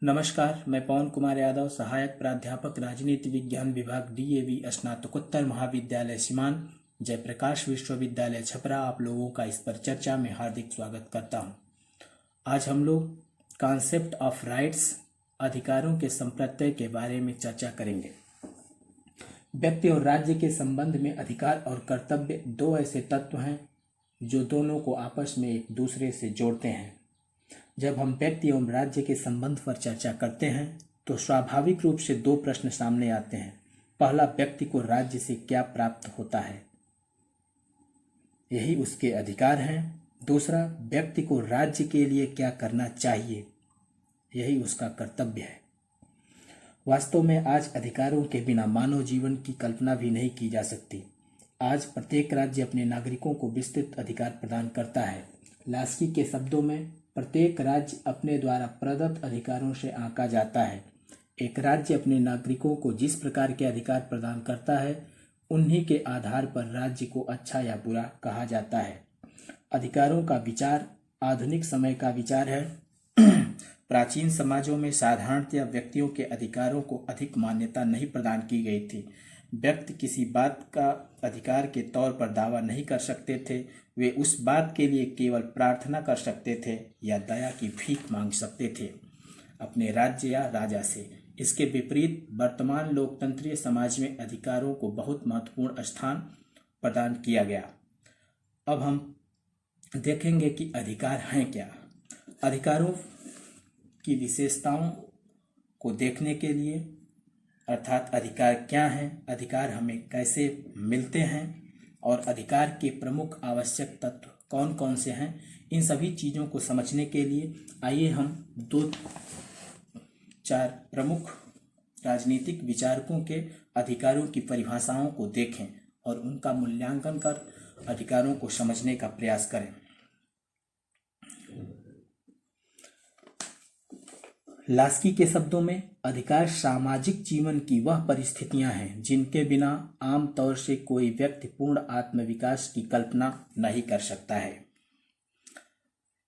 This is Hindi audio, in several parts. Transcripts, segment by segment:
नमस्कार, मैं पवन कुमार यादव, सहायक प्राध्यापक राजनीति विज्ञान विभाग डीएवी स्नातकोत्तर महाविद्यालय सीमान, जयप्रकाश विश्वविद्यालय छपरा आप लोगों का इस पर चर्चा में हार्दिक स्वागत करता हूं। आज हम लोग कॉन्सेप्ट ऑफ राइट्स, अधिकारों के संप्रत्यय के बारे में चर्चा करेंगे। व्यक्ति और राज्य के संबंध में अधिकार और कर्तव्य दो ऐसे तत्व हैं जो दोनों को आपस में एक दूसरे से जोड़ते हैं। जब हम व्यक्ति एवं राज्य के संबंध पर चर्चा करते हैं तो स्वाभाविक रूप से दो प्रश्न सामने आते हैं। पहला, व्यक्ति को राज्य से क्या प्राप्त होता है, यही उसके अधिकार हैं। दूसरा, व्यक्ति को राज्य के लिए क्या करना चाहिए, यही उसका कर्तव्य है। वास्तव में आज अधिकारों के बिना मानव जीवन की कल्पना भी नहीं की जा सकती। आज प्रत्येक राज्य अपने नागरिकों को विस्तृत अधिकार प्रदान करता है। लास्की के शब्दों में प्रत्येक राज्य अपने द्वारा प्रदत्त अधिकारों से आंका जाता है। एक राज्य अपने नागरिकों को जिस प्रकार के अधिकार प्रदान करता है उन्हीं के आधार पर राज्य को अच्छा या बुरा कहा जाता है। अधिकारों का विचार आधुनिक समय का विचार है। प्राचीन समाजों में साधारणतया व्यक्तियों के अधिकारों को अधिक मान्यता नहीं प्रदान की गई थी। व्यक्ति किसी बात का अधिकार के तौर पर दावा नहीं कर सकते थे। वे उस बात के लिए केवल प्रार्थना कर सकते थे या दया की भीख मांग सकते थे अपने राज्य या राजा से। इसके विपरीत वर्तमान लोकतंत्रीय समाज में अधिकारों को बहुत महत्वपूर्ण स्थान प्रदान किया गया। अब हम देखेंगे कि अधिकार हैं क्या। अधिकारों की विशेषताओं को देखने के लिए, अर्थात अधिकार क्या हैं, अधिकार हमें कैसे मिलते हैं और अधिकार के प्रमुख आवश्यक तत्व कौन कौन से हैं, इन सभी चीज़ों को समझने के लिए आइए हम दो चार प्रमुख राजनीतिक विचारकों के अधिकारों की परिभाषाओं को देखें और उनका मूल्यांकन कर अधिकारों को समझने का प्रयास करें। लास्की के शब्दों में अधिकार सामाजिक जीवन की वह परिस्थितियां हैं जिनके बिना आम तौर से कोई व्यक्ति पूर्ण आत्मविकास की कल्पना नहीं कर सकता है।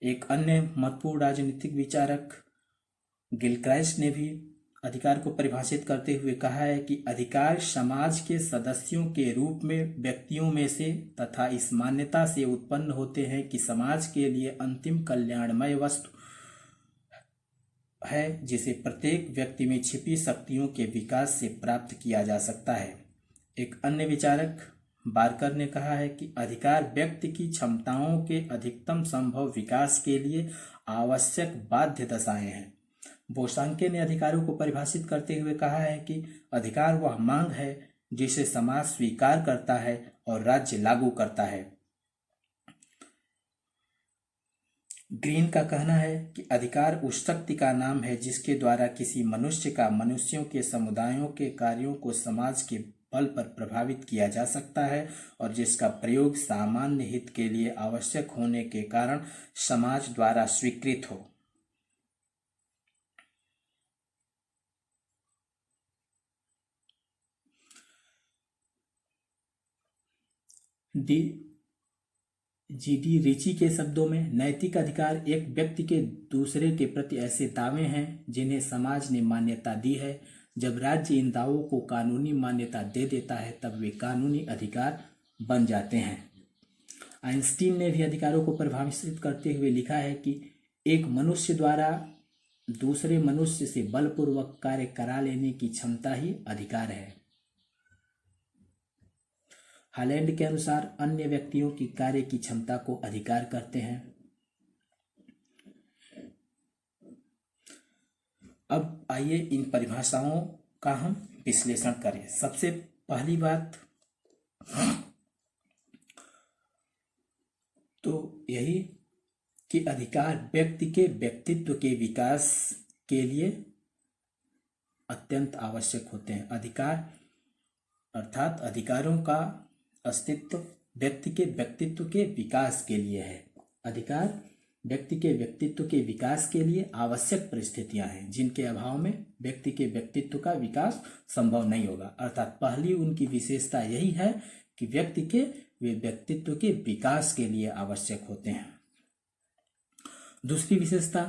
एक अन्य महत्वपूर्ण राजनीतिक विचारक गिलक्राइस्ट ने भी अधिकार को परिभाषित करते हुए कहा है कि अधिकार समाज के सदस्यों के रूप में व्यक्तियों में से तथा इस मान्यता से उत्पन्न होते हैं कि समाज के लिए अंतिम कल्याणमय वस्तु है जिसे प्रत्येक व्यक्ति में छिपी शक्तियों के विकास से प्राप्त किया जा सकता है। एक अन्य विचारक बार्कर ने कहा है कि अधिकार व्यक्ति की क्षमताओं के अधिकतम संभव विकास के लिए आवश्यक बाध्य दशाएं हैं। बोसांके ने अधिकारों को परिभाषित करते हुए कहा है कि अधिकार वह मांग है जिसे समाज स्वीकार करता है और राज्य लागू करता है। ग्रीन का कहना है कि अधिकार उस शक्ति का नाम है जिसके द्वारा किसी मनुष्य का मनुष्यों के समुदायों के कार्यों को समाज के बल पर प्रभावित किया जा सकता है और जिसका प्रयोग सामान्य हित के लिए आवश्यक होने के कारण समाज द्वारा स्वीकृत हो। जीडी रिची के शब्दों में नैतिक अधिकार एक व्यक्ति के दूसरे के प्रति ऐसे दावे हैं जिन्हें समाज ने मान्यता दी है। जब राज्य इन दावों को कानूनी मान्यता दे देता है तब वे कानूनी अधिकार बन जाते हैं। आइंस्टीन ने भी अधिकारों को परिभाषित करते हुए लिखा है कि एक मनुष्य द्वारा दूसरे मनुष्य से बलपूर्वक कार्य करा लेने की क्षमता ही अधिकार है। हालैंड के अनुसार अन्य व्यक्तियों की कार्य की क्षमता को अधिकार कहते हैं। अब आइए इन परिभाषाओं का हम विश्लेषण करें। सबसे पहली बात तो यही कि अधिकार व्यक्ति के व्यक्तित्व के विकास के लिए अत्यंत आवश्यक होते हैं। अधिकार अर्थात अधिकारों का अस्तित्व व्यक्ति के व्यक्तित्व के विकास के लिए है। अधिकार व्यक्ति के व्यक्तित्व के विकास के लिए आवश्यक परिस्थितियां हैं जिनके अभाव में व्यक्ति के व्यक्तित्व का विकास संभव नहीं होगा। अर्थात पहली उनकी विशेषता यही है कि व्यक्ति के वे व्यक्तित्व के विकास के लिए आवश्यक होते हैं। दूसरी विशेषता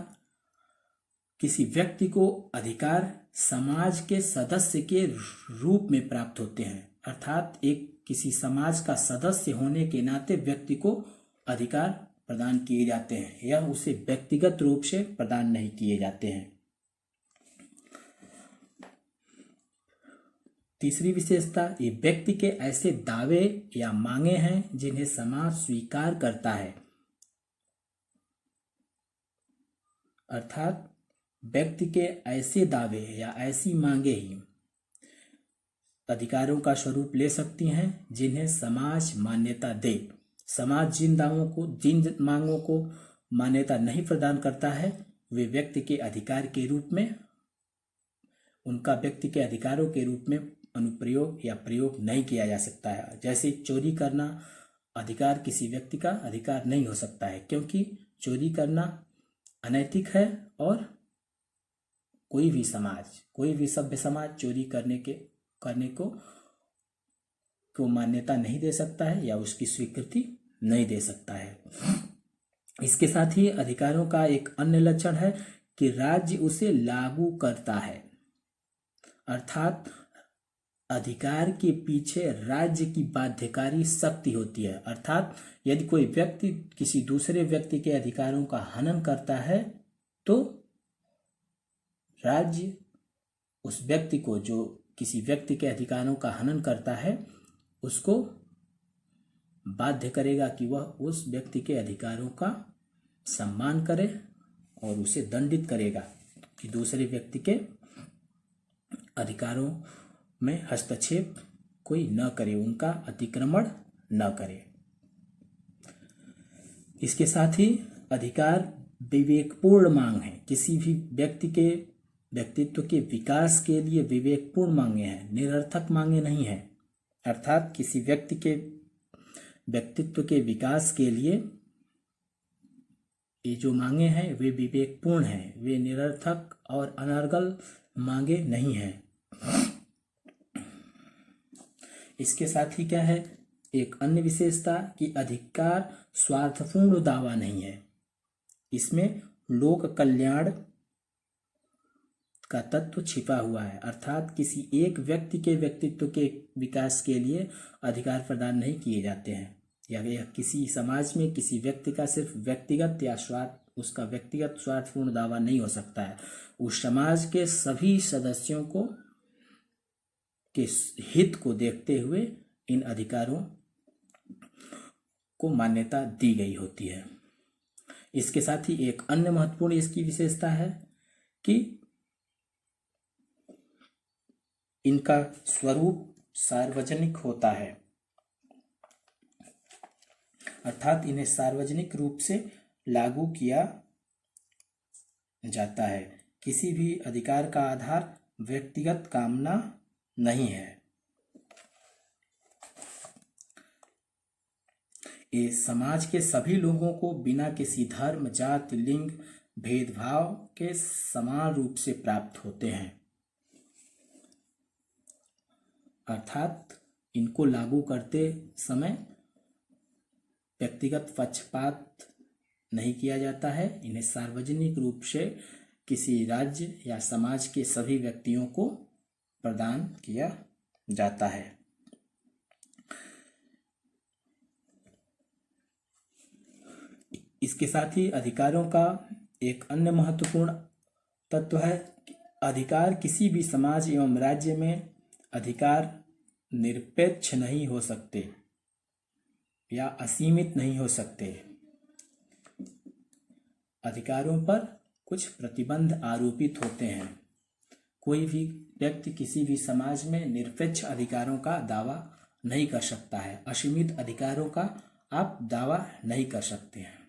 किसी व्यक्ति को अधिकार समाज के सदस्य के रूप में प्राप्त होते हैं, अर्थात एक किसी समाज का सदस्य होने के नाते व्यक्ति को अधिकार प्रदान किए जाते हैं, यह उसे व्यक्तिगत रूप से प्रदान नहीं किए जाते हैं। तीसरी विशेषता, ये व्यक्ति के ऐसे दावे या मांगे हैं जिन्हें समाज स्वीकार करता है, अर्थात व्यक्ति के ऐसे दावे या ऐसी मांगे ही अधिकारों का स्वरूप ले सकती हैं जिन्हें समाज मान्यता दे। समाज जिन मांगों को मान्यता नहीं प्रदान करता है वे व्यक्ति के अधिकार के रूप में उनका व्यक्ति के अधिकारों के रूप में अनुप्रयोग या प्रयोग नहीं किया जा सकता है। जैसे चोरी करना अधिकार किसी व्यक्ति का अधिकार नहीं हो सकता है, क्योंकि चोरी करना अनैतिक है और कोई भी सभ्य समाज चोरी करने को मान्यता नहीं दे सकता है या उसकी स्वीकृति नहीं दे सकता है। इसके साथ ही अधिकारों का एक अन्य लक्षण है कि राज्य उसे लागू करता है, अर्थात अधिकार के पीछे राज्य की बाध्यकारी शक्ति होती है। अर्थात यदि कोई व्यक्ति किसी दूसरे व्यक्ति के अधिकारों का हनन करता है तो राज्य उस व्यक्ति को, जो किसी व्यक्ति के अधिकारों का हनन करता है, उसको बाध्य करेगा कि वह उस व्यक्ति के अधिकारों का सम्मान करे और उसे दंडित करेगा कि दूसरे व्यक्ति के अधिकारों में हस्तक्षेप कोई न करे, उनका अतिक्रमण न करे। इसके साथ ही अधिकार विवेकपूर्ण मांग है, किसी भी व्यक्ति के व्यक्तित्व के विकास के लिए विवेकपूर्ण मांगे हैं, निरर्थक मांगे नहीं हैं। अर्थात किसी व्यक्ति के व्यक्तित्व के विकास के लिए ये जो मांगे हैं वे विवेकपूर्ण हैं, वे निरर्थक और अनर्गल मांगे नहीं हैं। इसके साथ ही क्या है, एक अन्य विशेषता कि अधिकार स्वार्थपूर्ण दावा नहीं है, इसमें लोक कल्याण का तत्व छिपा हुआ है। अर्थात किसी एक व्यक्ति के व्यक्तित्व के विकास के लिए अधिकार प्रदान नहीं किए जाते हैं, या किसी समाज में किसी व्यक्ति का सिर्फ व्यक्तिगत या उसका व्यक्तिगत स्वार्थपूर्ण दावा नहीं हो सकता है। उस समाज के सभी सदस्यों के हित को देखते हुए इन अधिकारों को मान्यता दी गई होती है। इसके साथ ही एक अन्य महत्वपूर्ण इसकी विशेषता है कि इनका स्वरूप सार्वजनिक होता है, अर्थात इन्हें सार्वजनिक रूप से लागू किया जाता है। किसी भी अधिकार का आधार व्यक्तिगत कामना नहीं है। ये समाज के सभी लोगों को बिना किसी धर्म, जाति, लिंग भेदभाव के समान रूप से प्राप्त होते हैं, अर्थात इनको लागू करते समय व्यक्तिगत पक्षपात नहीं किया जाता है। इन्हें सार्वजनिक रूप से किसी राज्य या समाज के सभी व्यक्तियों को प्रदान किया जाता है। इसके साथ ही अधिकारों का एक अन्य महत्वपूर्ण तत्व है कि अधिकार किसी भी समाज एवं राज्य में अधिकार निरपेक्ष नहीं हो सकते या असीमित नहीं हो सकते। अधिकारों पर कुछ प्रतिबंध आरोपित होते हैं। कोई भी व्यक्ति किसी भी समाज में निरपेक्ष अधिकारों का दावा नहीं कर सकता है, असीमित अधिकारों का आप दावा नहीं कर सकते हैं।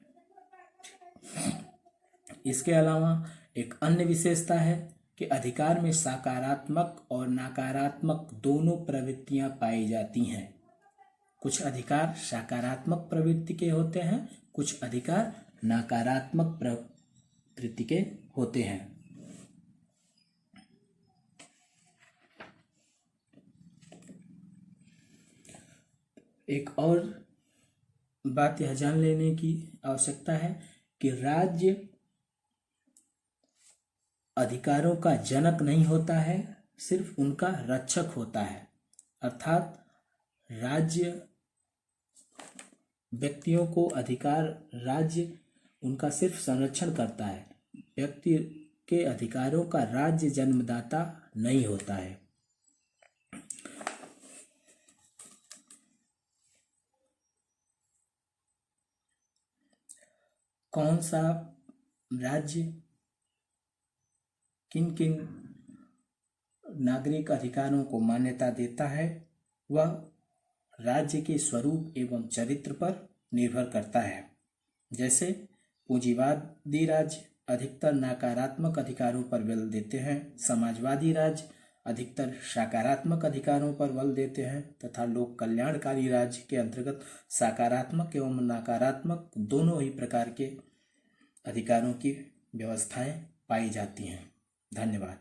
इसके अलावा एक अन्य विशेषता है कि अधिकार में सकारात्मक और नकारात्मक दोनों प्रवृत्तियां पाई जाती हैं। कुछ अधिकार सकारात्मक प्रवृत्ति के होते हैं, कुछ अधिकार नकारात्मक प्रवृत्ति के होते हैं। एक और बात यह जान लेने की आवश्यकता है कि राज्य अधिकारों का जनक नहीं होता है, सिर्फ उनका रक्षक होता है। अर्थात राज्य व्यक्तियों को अधिकार, राज्य उनका सिर्फ संरक्षण करता है। व्यक्ति के अधिकारों का राज्य जन्मदाता नहीं होता है। कौन सा राज्य किन किन नागरिक अधिकारों को मान्यता देता है, वह राज्य के स्वरूप एवं चरित्र पर निर्भर करता है। जैसे पूंजीवादी राज्य अधिकतर नकारात्मक अधिकारों पर बल देते हैं, समाजवादी राज्य अधिकतर सकारात्मक अधिकारों पर बल देते हैं, तथा लोक कल्याणकारी राज्य के अंतर्गत सकारात्मक एवं नकारात्मक दोनों ही प्रकार के अधिकारों की व्यवस्थाएं पाई जाती हैं। धन्यवाद।